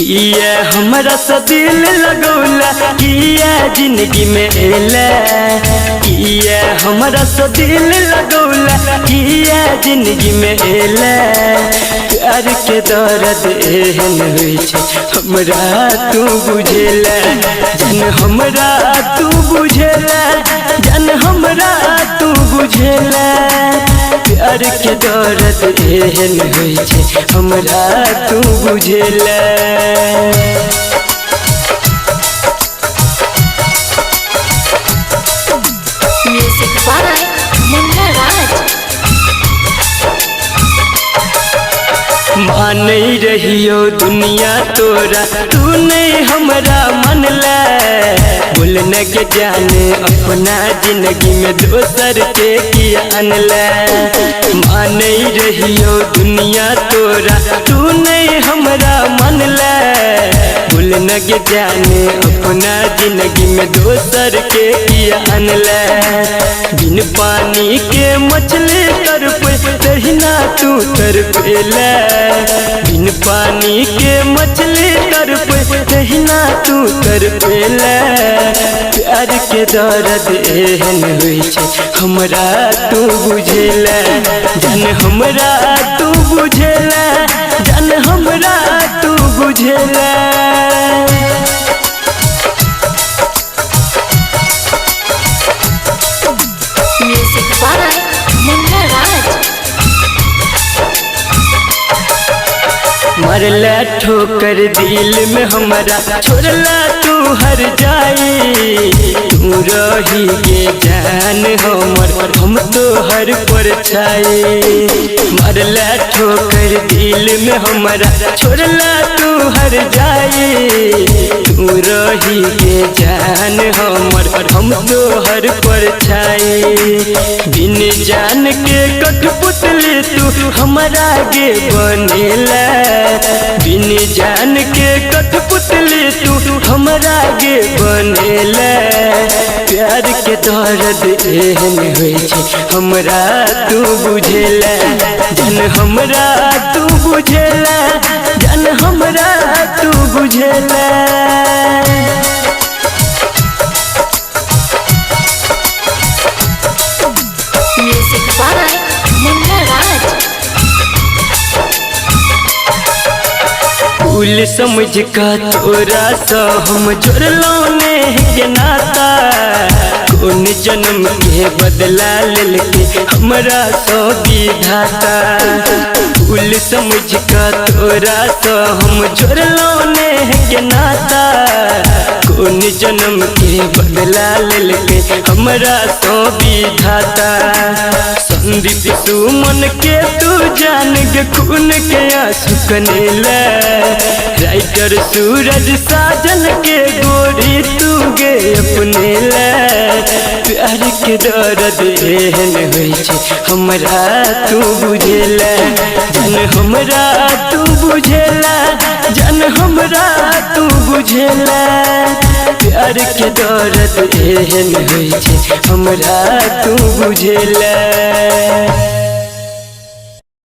किया हमरा से दिल लगौला, किया जिंदगी में एला, किया हमरा से दिल लगौला, किया जिंदगी में एला। प्यार के दर्द एहन होइ छै हमरा तू बुझेला, जन हमरा तू बुझेला, जन हमरा तू बुझेला। प्यार के दर्द एहन होइ छै हमरा तू बुझेला। Music by Munna Raj। मान रहियो दुनिया तोरा, तू नहीं हमरा मनला। बोलने के जाने अपना जिंदगी में दोसर के किया अनला। मान रहियो दुनिया तोरा, तू नहीं हमरा मनला। बोलने के जाने अपना जिंदगी में दोसर के किया अनला। बिन पानी के मछली तड़पे तहिना तू तड़पेला। बिन पानी के मछली तड़पे तहिना तू तड़पेला। प्यार के दर्द एहन होइ छै हमरा तू बुझेला, जन हमरा तू बुझेला, जन हमरा तू बुझेला। Music by Munna Raj। मरला ठोकर दिल में हमरा, छोड़ला तू हर जाई। तू रही के जान हमर, हम तो हर पर छाई। मरला ठोकर दिल में हमरा, छोड़ला तू हर जाई। तू रही के जान हमर, हम तो हर पर छाई। बिन जान के कठपुतली तू हमरा गे बनेला। बिन जान के कठपुतली तू हमरा गे बनेला। प्यार के दर्द एहन होइ छै हमरा तू बुझेला, जन हमरा तू बुझेला, जन हमरा तू बुझेला। Music by Munna Raj। फूल समझ का तोरा सा हम जोड़लो ने के नाता। कौन जन्म के बदला लेके हमरा सो विधाता। फूल समझ का तोरा सा हम जोड़लो ने के नाता। कौन जन्म के बदला लेके हमरा सो विधाता। संदीप सुमन के तू जान के खून के आंसू कनेला। राइटर सूरज साजन के गोरी तू गे अपनेला। प्यार के दर्द एहन होइ छै हमरा तू बुझेला, जन हमरा तू बुझेला, जन हमरा तू बुझेला। प्यार के दर्द एहन होइ छै हमरा तू बुझेला।